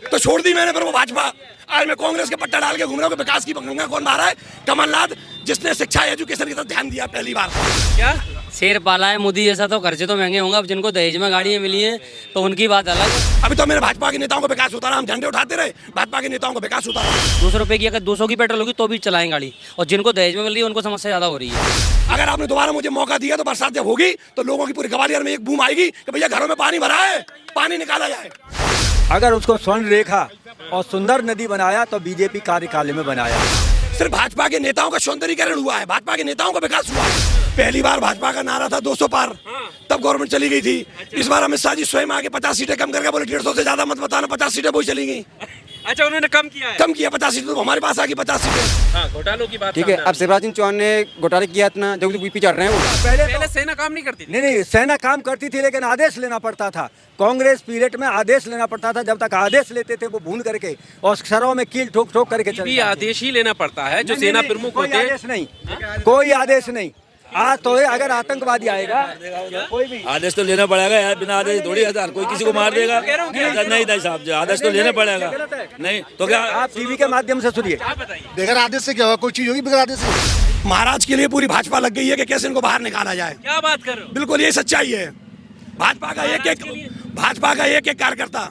तो छोड़ दी मैंने, फिर वो भाजपा। आज मैं कांग्रेस के पट्टा डाल के घूम रहा हूँ। विकास की गंगा कौन बहा रहा है? कमलनाथ, जिसने शिक्षा एजुकेशन की तरफ ध्यान दिया पहली बार। क्या शेर पाला है मोदी जैसा, तो खर्चे तो महंगे होंगे। अब जिनको दहेज में गाड़ियाँ मिली हैं तो उनकी बात अलग है। अभी तो मेरे भाजपा के नेताओं को विकास होता रहा, हम झंडे उठाते रहे, भाजपा के नेताओं को विकास होता रहा। 200 रुपये की अगर 200 की पेट्रोल होगी तो भी चलाएं गाड़ी, और जिनको दहेज में मिल रही है उनको समस्या ज़्यादा हो रही है। अगर आपने दोबारा मुझे मौका दिया तो बरसात जब होगी तो लोगों की पूरी ग्वालियर में एक बूम आएगी कि भैया घरों में पानी भरा है, पानी निकाला जाए। अगर उसको स्वर्ण रेखा और सुंदर नदी बनाया तो बीजेपी कार्यकाल में बनाया। सिर्फ भाजपा के नेताओं का सौंदर्यीकरण हुआ है, भाजपा के नेताओं का विकास हुआ है। पहली बार भाजपा का नारा था 200 पार, तब गवर्नमेंट चली गई थी। इस बार अमित शाह जी स्वयं आगे 50 सीटें कम करके बोले 150 से ज्यादा मत बताना, 50 सीटें वही चली गई। अच्छा, उन्होंने कम किया है? कम किया 50 सीटें, तो हमारे पास आ गई 50 सीटें। हाँ, घोटालों की बात ठीक है। अब शिवराज सिंह चौहान ने घोटाले किया इतना, जब बीपी चढ़ रहे हैं वो। पहले सेना काम नहीं करती थी। नहीं, सेना काम करती थी लेकिन आदेश लेना पड़ता था। कांग्रेस पीरियड में आदेश लेना पड़ता था। जब तक आदेश लेते थे वो भून करके और सरों में कील ठोक ठोक करके भी आदेश ही लेना पड़ता है जो सेना प्रमुख होते हैं। आदेश नहीं, कोई आदेश नहीं। आज तो अगर आतंकवादी आएगा कोई भी आदेश तो लेना पड़ेगा यार, बिना आदेश थोड़ी हजार कोई किसी को मार देगा। नहीं नहीं साहब, आदेश तो लेना पड़ेगा। नहीं तो क्या आप टीवी के माध्यम से सुनिए। बगैर आदेश से क्या होगा? कोई चीज होगी बगैर आदेश से? महाराज के लिए पूरी भाजपा लग गई है कि कैसे इनको बाहर निकाला जाए। क्या बात कर रहे हो? बिल्कुल ये सच्चाई है। भाजपा का एक एक कार्यकर्ता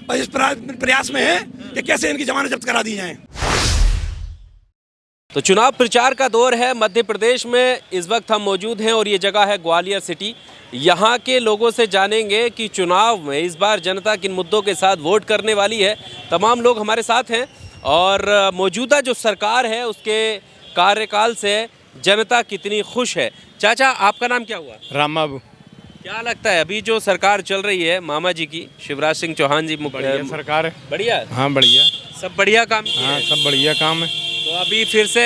बस इस प्रयास में है कि कैसे इनकी जमानत जब्त करा दी जाए। तो चुनाव प्रचार का दौर है मध्य प्रदेश में। इस वक्त हम मौजूद हैं और ये जगह है ग्वालियर सिटी। यहाँ के लोगों से जानेंगे कि चुनाव में इस बार जनता किन मुद्दों के साथ वोट करने वाली है। तमाम लोग हमारे साथ हैं और मौजूदा जो सरकार है उसके कार्यकाल से जनता कितनी खुश है। चाचा, आपका नाम क्या हुआ? राम बाबू। क्या लगता है अभी जो सरकार चल रही है मामा जी की, शिवराज सिंह चौहान जी, बढ़िया सरकार है। बढ़िया? हाँ बढ़िया, सब बढ़िया काम किए हाँ हैं? सब बढ़िया काम है। तो अभी फिर से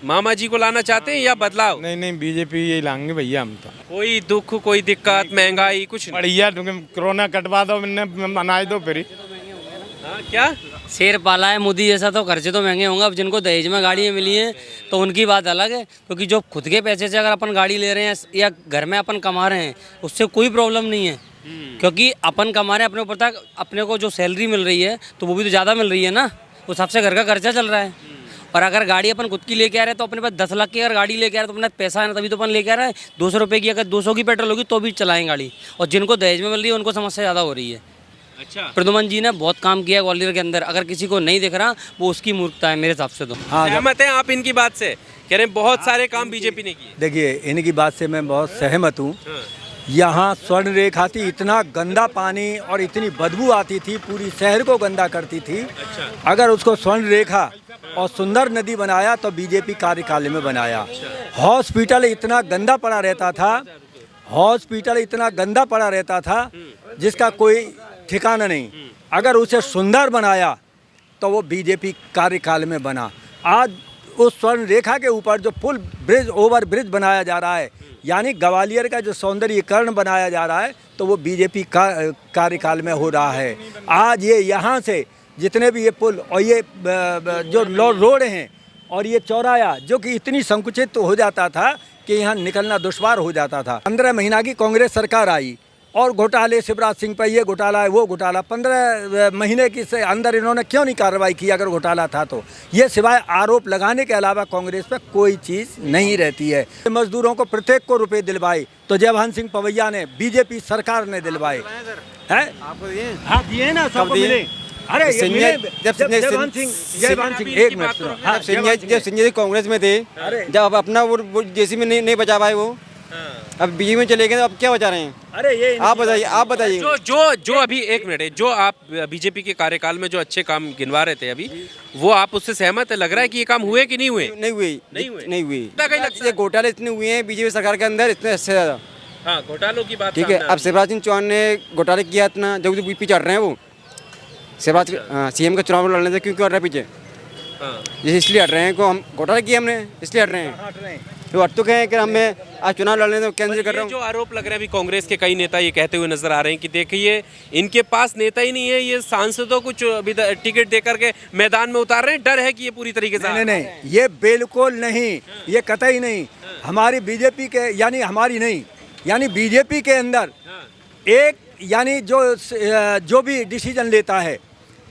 मामा जी को लाना चाहते हैं या बदलाव? नहीं बीजेपी यही लाएंगे भैया हम तो। कोई दुख, कोई दिक्कत, महंगाई कुछ नहीं? बढ़िया, कोरोना कटवा दो, अनाज दो फ्री। हाँ, क्या शेर पाला है मोदी जैसा, तो खर्चे तो महंगे होंगे। अब जिनको दहेज में गाड़ियाँ मिली हैं तो उनकी बात अलग है, क्योंकि जो खुद के पैसे से अगर अपन गाड़ी ले रहे हैं या घर में अपन कमा रहे हैं उससे कोई प्रॉब्लम नहीं है, क्योंकि अपन कमा रहे हैं अपने ऊपर तक। अपने को जो सैलरी मिल रही है तो वो भी तो ज़्यादा मिल रही है ना, उस हिसाब से घर का खर्चा चल रहा है। और अगर गाड़ी अपन खुद की लेके आ रहे हैं तो अपने पास 10 लाख की अगर गाड़ी लेके आ रहे हैं तो अपने पास पैसा है ना, तभी तो अपन लेके आ रहे हैं। 200 रुपये की अगर 200 की पेट्रोल होगी तो भी चलाएं गाड़ी, और जिनको दहेज में मिल रही है उनको समस्या ज़्यादा हो रही है। अच्छा, प्रद्युमन जी ने बहुत काम किया ग्वालियर के अंदर। अगर किसी को नहीं दिख रहा वो उसकी मूर्खता है मेरे हिसाब से तो। सहमत हैं आप इनकी बात से? कह रहे हैं बहुत सारे काम बीजेपी ने किए। देखिए, इनकी बात से मैं बहुत सहमत हूँ। यहाँ स्वर्ण रेखा थी, इतना गंदा पानी और इतनी बदबू आती थी, पूरी शहर को गंदा करती थी। अगर उसको स्वर्ण रेखा और सुंदर नदी बनाया तो बीजेपी कार्यकाल में बनाया। हॉस्पिटल इतना गंदा पड़ा रहता था, हॉस्पिटल इतना गंदा पड़ा रहता था जिसका कोई ठिकाना नहीं। अगर उसे सुंदर बनाया तो वो बीजेपी कार्यकाल में बना। आज उस स्वर्ण रेखा के ऊपर जो पुल, ब्रिज, ओवर ब्रिज बनाया जा रहा है, यानी ग्वालियर का जो सौंदर्यीकरण बनाया जा रहा है, तो वो बीजेपी का कार्यकाल में हो रहा है। आज ये यहाँ से जितने भी ये पुल और ये जो रोड हैं और ये चौराया जो कि इतनी संकुचित हो जाता था कि यहाँ निकलना दुश्वार हो जाता था। 15 महीना की कांग्रेस सरकार आई और घोटाले, शिवराज सिंह पर ये घोटाला है, वो घोटाला। 15 महीने की से अंदर इन्होंने क्यों नहीं कार्रवाई की? अगर घोटाला था तो ये सिवाय आरोप लगाने के अलावा कांग्रेस पर कोई चीज़ नहीं रहती है। मजदूरों को प्रत्येक को रुपए दिलवाए तो जयभान सिंह पवैया ने, बीजेपी सरकार ने दिलवाए हैं। हाँ दिए ना, सबको मिले। अरे जब जयभान सिंह एक मिनट सुनो। जब संजय जी कांग्रेस में थे, जब अपना वो जेसी में नहीं बचा पाए, वो अब बीजेपी में चले गए, तो अब क्या बचा रहे हैं? अरे ये आप बताइए। जो अभी एक मिनट है, जो आप बीजेपी के कार्यकाल में जो अच्छे काम गिनवा रहे थे अभी, वो आप उससे सहमत है? लग रहा है कि ये काम हुए कि नहीं हुए? नहीं हुए। घोटाले इतने हुए हैं बीजेपी सरकार के अंदर, इतने से ज्यादा। हाँ, घोटालों की बात। ठीक है। अब शिवराज सिंह चौहान ने घोटाले किया इतना, जब बीपी चढ़ रहे हैं वो। शिवराज सीएम का चुनाव लड़ने से क्यों हट रहे हैं पीछे? जैसे इसलिए हट रहे हैं को हम घोटाला किया हमने, इसलिए हट रहे हैं। तो हट तो कहें कि हमें आज चुनाव लड़ने तो कैंसिल कर रहा हूँ। जो आरोप लग रहा है अभी कांग्रेस के कई नेता ये कहते हुए नजर आ रहे हैं कि देखिए इनके पास नेता ही नहीं है, ये सांसदों को अभी टिकट दे करके मैदान में उतार रहे हैं। डर है कि ये पूरी तरीके से नहीं, ये बिल्कुल नहीं, ये कतई नहीं। हमारी बीजेपी के यानी बीजेपी के अंदर एक यानी जो भी डिसीजन लेता है,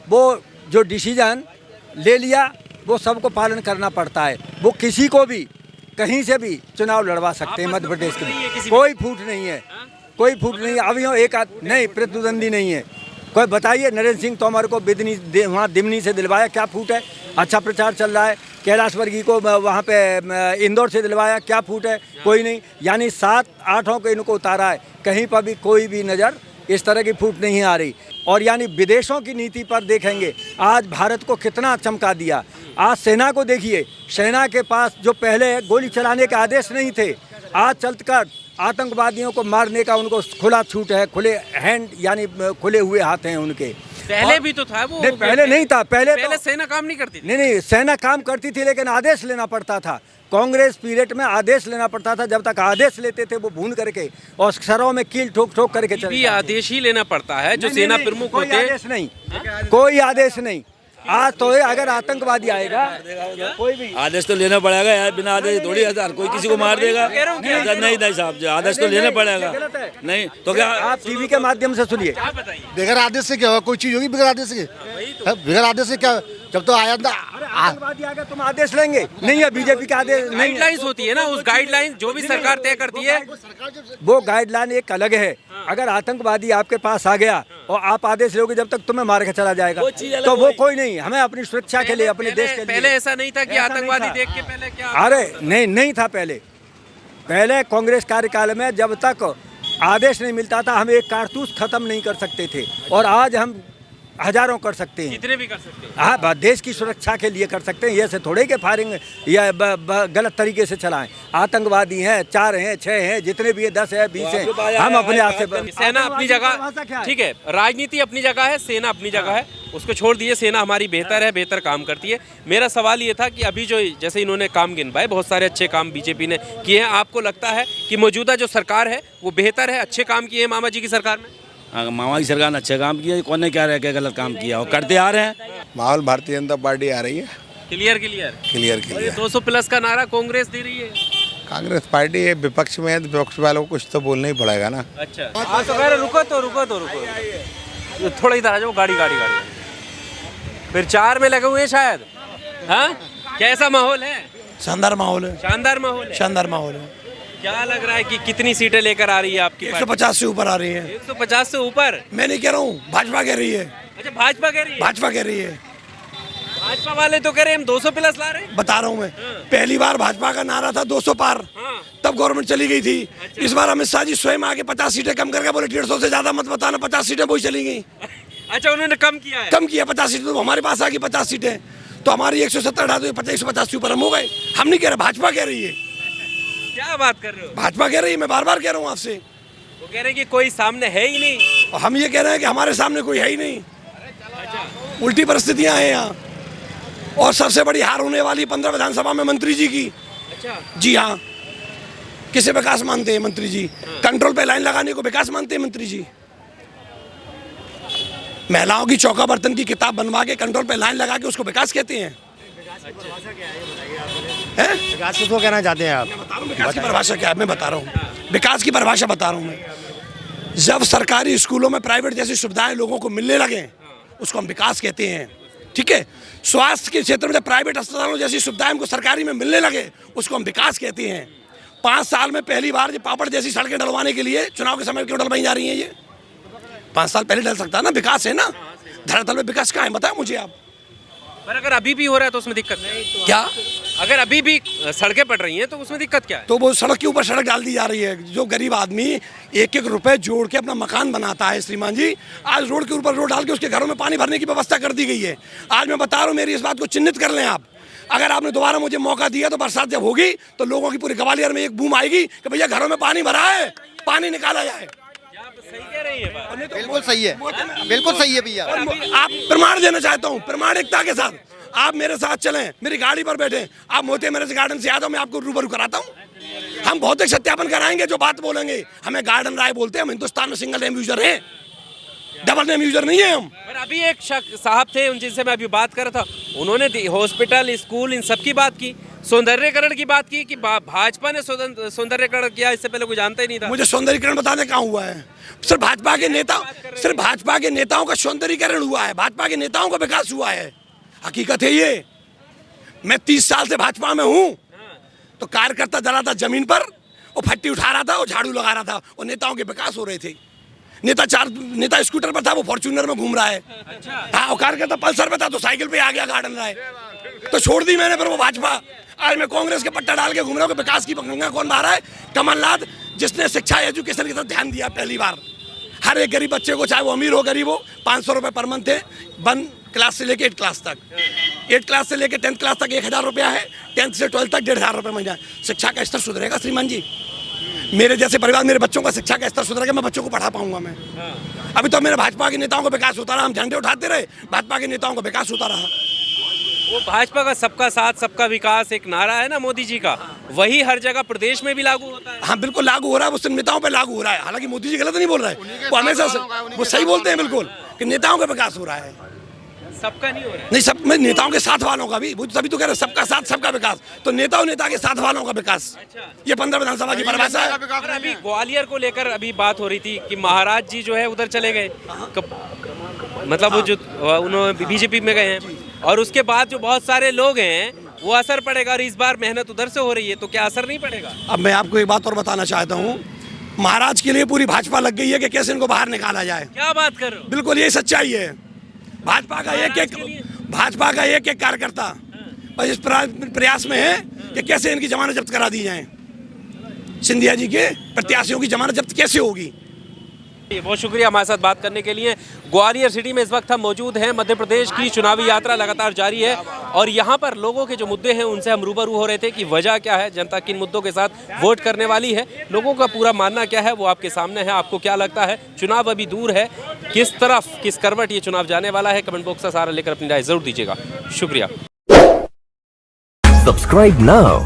वो जो डिसीजन ले लिया वो सबको पालन करना पड़ता है। वो किसी को भी कहीं से भी चुनाव लड़वा सकते हैं मध्य प्रदेश के लिए, कोई फूट नहीं है, कोई फूट नहीं है। अभी एक नहीं प्रतिद्वंदी नहीं है। कोई बताइए, नरेंद्र सिंह तोमर को बिदनी वहाँ दिमनी से दिलवाया, क्या फूट है? अच्छा प्रचार चल रहा है। कैलाश वर्गीय को वहाँ पे इंदौर से दिलवाया, क्या फूट है? कोई नहीं। यानी 7-8 को इनको उतारा है, कहीं पर भी कोई भी नज़र इस तरह की फूट नहीं आ रही। और यानी विदेशों की नीति पर देखेंगे, आज भारत को कितना चमका दिया। आज सेना को देखिए, सेना के पास जो पहले गोली चलाने के आदेश नहीं थे, आज चलकर आतंकवादियों को मारने का उनको खुला छूट है, खुले हैंड यानी खुले हुए हाथ हैं उनके। पहले भी तो था वो। नहीं, पहले नहीं था। पहले सेना काम नहीं करती थी। नहीं, सेना काम करती थी लेकिन आदेश लेना पड़ता था। कांग्रेस पीरियड में आदेश लेना पड़ता था। जब तक आदेश लेते थे वो भून करके और सरों में कील ठोक ठोक करके चलते भी आदेश ही लेना पड़ता है जो सेना प्रमुख होते हैं। आदेश नहीं, कोई आदेश नहीं। आज तो अगर आतंकवादी आएगा कोई भी आदेश तो लेना पड़ेगा यार, बिना आदेश थोड़ी हजार कोई किसी को मार देगा। नहीं साहब, आदेश तो लेना पड़ेगा। नहीं तो क्या आप टीवी के माध्यम से सुनिए। बगैर आदेश से क्या होगा? कोई चीज होगी बगैर आदेश के? बगैर आदेश से क्या? जब तो आया था आतंकवादी आएगा तुम आदेश लेंगे? नहीं है, बीजेपी का आदेश नहीं है। गाइडलाइंस होती है ना, उस गाइडलाइन जो भी सरकार तय करती है वो गाइडलाइन एक अलग है। अगर आतंकवादी आपके पास आ गया और आप आदेश लोगे, जब तक तुम्हें मार के चला जाएगा तो वो कोई नहीं। हमें अपनी सुरक्षा के लिए, अपने देश के लिए। पहले ऐसा नहीं था कि आतंकवादी देख के पहले क्या? अरे नहीं था। पहले कांग्रेस कार्यकाल में जब तक आदेश नहीं मिलता था हम एक कारतूस खत्म नहीं कर सकते थे, और आज हम हजारों कर सकते हैं, कितने भी कर सकते हैं। हाँ, देश की सुरक्षा के लिए कर सकते हैं। ये से थोड़े के फायरिंग या गलत तरीके से चलाएं। आतंकवादी हैं, 4 हैं, 6 हैं, जितने भी है, 10 है, 20 हैं, हम अपने आप से। सेना अपनी जगह ठीक है, राजनीति अपनी जगह है, सेना अपनी जगह है, उसको छोड़ दिए। सेना हमारी बेहतर है, बेहतर काम करती है। मेरा सवाल ये था कि अभी जो जैसे इन्होंने काम गिनवाए, बहुत सारे अच्छे काम बीजेपी ने किए हैं, आपको लगता है कि मौजूदा जो सरकार है वो बेहतर है, अच्छे काम किए हैं मामा जी की सरकार में? मामा की सरकार ने अच्छे काम किया, कौन ने क्या रह के गलत काम किया और करते आ रहे हैं। माहौल भारतीय जनता पार्टी आ रही है, क्लियर क्लियर। ये 200 प्लस का नारा कांग्रेस दे रही है। कांग्रेस पार्टी है, विपक्ष में है, तो विपक्ष वालों को कुछ तो बोलना ही पड़ेगा ना। अच्छा तो कह रहे रुको थोड़ा इधर आ जाओ। गाड़ी फिर 4 में लगे हुए हैं शायद। हाँ, कैसा माहौल है? शानदार माहौल है, शानदार माहौल है। क्या लग रहा है कि कितनी सीटें लेकर आ रही है आपकी? 150 से ऊपर आ रही है। 150 से ऊपर? मैं नहीं कह रहा हूँ, भाजपा कह रही है। अच्छा, भाजपा कह रही है। भाजपा वाले तो कह रहे हैं हम 200 प्लस ला रहे हैं। बता रहा हूँ मैं, पहली बार भाजपा का नारा था 200 पार, तब गवर्नमेंट चली गई थी। इस बार अमित शाह जी स्वयं आके 50 सीटें कम करके बोले 150 से ज्यादा मत बताना, 50 सीटें वही चली गई। अच्छा, उन्होंने कम किया है? कम किया 50 सीटें, तो हमारे पास आ गई 50 सीटें, तो हमारी 170 हटा दो, 150 से ऊपर हम हो गए। हम नहीं कह रहे, भाजपा कह रही है। क्या बात कर रहे हो? भाजपा कह रही है, मैं बार बार कह रहा हूँ आपसे। वो कह रहे हैं कि कोई सामने है ही नहीं, और हम ये कह रहे हैं कि हमारे सामने कोई है ही नहीं। उल्टी परिस्थितियां हैं यहाँ, और सबसे बड़ी हार होने वाली 15 विधानसभा में मंत्री जी की। अच्छा, जी हाँ, किसे विकास मानते हैं मंत्री जी? कंट्रोल पे लाइन लगाने को विकास मानते हैं मंत्री जी? महिलाओं की चौका बर्तन की किताब बनवा के कंट्रोल पे लाइन लगा के उसको विकास कहते हैं? विकास किसको कहना चाहते हैं आप? विकास की परिभाषा क्या है मैं बता रहा हूँ। विकास की परिभाषा बता रहा हूँ मैं। जब सरकारी स्कूलों में प्राइवेट जैसी सुविधाएं लोगों को मिलने लगे, उसको हम विकास कहते हैं। ठीक है, स्वास्थ्य के क्षेत्र में जब प्राइवेट अस्पतालों जैसी सुविधाएं हमको सरकारी में मिलने लगे, उसको हम विकास कहते हैं। 5 साल में पहली बार ये पापड़ जैसी सड़कें डलवाने के लिए चुनाव के समय क्यों डलवाई जा रही हैं? ये 5 साल पहले डल सकता है ना, विकास है ना। धरातल में विकास कहाँ है बताएं मुझे आप। पर अगर अभी भी हो रहा है तो उसमें दिक्कत नहीं तो क्या? अगर अभी भी सड़कें पड़ रही हैं तो उसमें दिक्कत क्या है? तो वो सड़क के ऊपर सड़क डाल दी जा रही है। जो गरीब आदमी 1-1 रुपए जोड़ के अपना मकान बनाता है श्रीमान जी, आज रोड के ऊपर रोड डाल के उसके घरों में पानी भरने की व्यवस्था कर दी गई है। आज मैं बता रहा हूँ, मेरी इस बात को चिन्हित कर लें आप। अगर आपने दोबारा मुझे मौका दिया तो बरसात जब होगी तो लोगों की पूरी ग्वालियर में एक बूम आएगी कि भैया घरों में पानी भरा है, पानी निकाला जाए। सही कह रही है बात। बिल्कुल सही है, बिल्कुल सही है भैया। आप प्रमाण देना चाहता हूँ, प्रमाणिकता के साथ आप मेरे साथ चलें, मेरी गाड़ी पर बैठे, आप मोती मेरे से गार्डन से आ जाओ, मैं आपको रूबरू कराता हूँ। हम भौतिक सत्यापन कराएंगे, जो बात बोलेंगे। हमें गार्डन राय बोलते हैं, हम हिंदुस्तान में सिंगल नेम यूजर हैं, डबल नेम यूजर नहीं है हम। पर अभी एक साहब थे उन जिनसे मैं अभी बात कर रहा था, उन्होंने हॉस्पिटल, स्कूल, इन सब की बात की। सौंदर्यीकरण की बात की कि भाजपा ने सौंदर्यीकरण किया, इससे पहले कोई जानता ही नहीं था। मुझे सौंदर्यीकरण बताने कहाँ हुआ है? सिर्फ भाजपा के नेताओं का सौंदर्यीकरण हुआ है, भाजपा के नेताओं का विकास हुआ है। हकीकत है ये। मैं 30 साल से भाजपा में हूँ, तो कार्यकर्ता जला था जमीन पर और फट्टी उठा रहा था और झाड़ू लगा रहा था और नेताओं के विकास हो रहे थे। नेता स्कूटर पर था, वो फॉर्च्यूनर में घूम रहा है। हाँ, और कार्यकर्ता पल्सर पे था तो साइकिल पे आ गया गार्डन रहा है। तो छोड़ दी मैंने, पर वो भाजपा। आज मैं कांग्रेस के पट्टा डाल के घूम रहा हूँ कि विकास की गंगा कौन बहा रहा है? कमलनाथ, जिसने शिक्षा एजुकेशन की तरफ ध्यान दिया पहली बार। हर एक गरीब बच्चे को, चाहे वो अमीर हो गरीब हो, 500 रुपये पर मंथ है 1 क्लास से लेके 8 क्लास तक। 8 क्लास से लेके 10th क्लास तक 1000 रुपया है, 10th से 12th तक 1500 रुपये महीना। शिक्षा का स्तर सुधरेगा श्रीमान जी। मेरे जैसे परिवार, मेरे बच्चों का शिक्षा का स्तर सुधरेगा, मैं बच्चों को पढ़ा पाऊंगा मैं। अभी तो मेरे भाजपा के नेताओं का विकास होता रहा, हम झंडे उठाते रहे, भाजपा के नेताओं का विकास होता रहा। वो भाजपा का सबका साथ सबका विकास एक नारा है ना मोदी जी का, वही हर जगह प्रदेश में भी लागू होता है। हाँ बिल्कुल लागू हो रहा है, वो सिर्फ नेताओं पे लागू हो रहा है। हालांकि मोदी जी गलत नहीं बोल रहे हैं, वो हमेशा वो सही बोलते हैं बिल्कुल कि नेताओं का विकास हो रहा है, सबका नहीं हो रहा है। नहीं सब में नेताओं के साथ वालों का भी। वो तभी तो कह रहे हैं सबका साथ सबका विकास, तो नेता और नेता के साथ वालों का विकास। ये 15 विधानसभा की परिभाषा है। और अभी ग्वालियर को लेकर अभी बात हो रही थी कि महाराज जी जो है उधर चले गए, मतलब वो जो उन्होंने बीजेपी में गए हैं, और उसके बाद जो बहुत सारे लोग हैं वो असर पड़ेगा। और इस बार मेहनत उधर से हो रही है, तो क्या असर नहीं पड़ेगा? अब मैं आपको एक बात और बताना चाहता हूँ, महाराज के लिए पूरी भाजपा लग गई है कि कैसे इनको बाहर निकाला जाए। क्या बात कर रहे हो? बिल्कुल ये सच्चाई है। भाजपा का एक एक कार्यकर्ता बस इस प्रयास में है कि कैसे इनकी जमानत जब्त करा दी जाए। सिंधिया जी के प्रत्याशियों की जमानत जब्त कैसे होगी। बहुत शुक्रिया हमारे साथ बात करने के लिए। ग्वालियर सिटी में इस वक्त हम मौजूद हैं। मध्य प्रदेश की चुनावी यात्रा लगातार जारी है और यहाँ पर लोगों के जो मुद्दे हैं उनसे हम रूबरू हो रहे थे कि वजह क्या है, जनता किन मुद्दों के साथ वोट करने वाली है, लोगों का पूरा मानना क्या है वो आपके सामने है। आपको क्या लगता है, चुनाव अभी दूर है, किस तरफ किस करवट ये चुनाव जाने वाला है? कमेंट बॉक्स का सहारा लेकर अपनी राय जरूर दीजिएगा। शुक्रिया। Subscribe now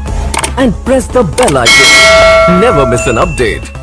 and press the bell icon. Never miss an update.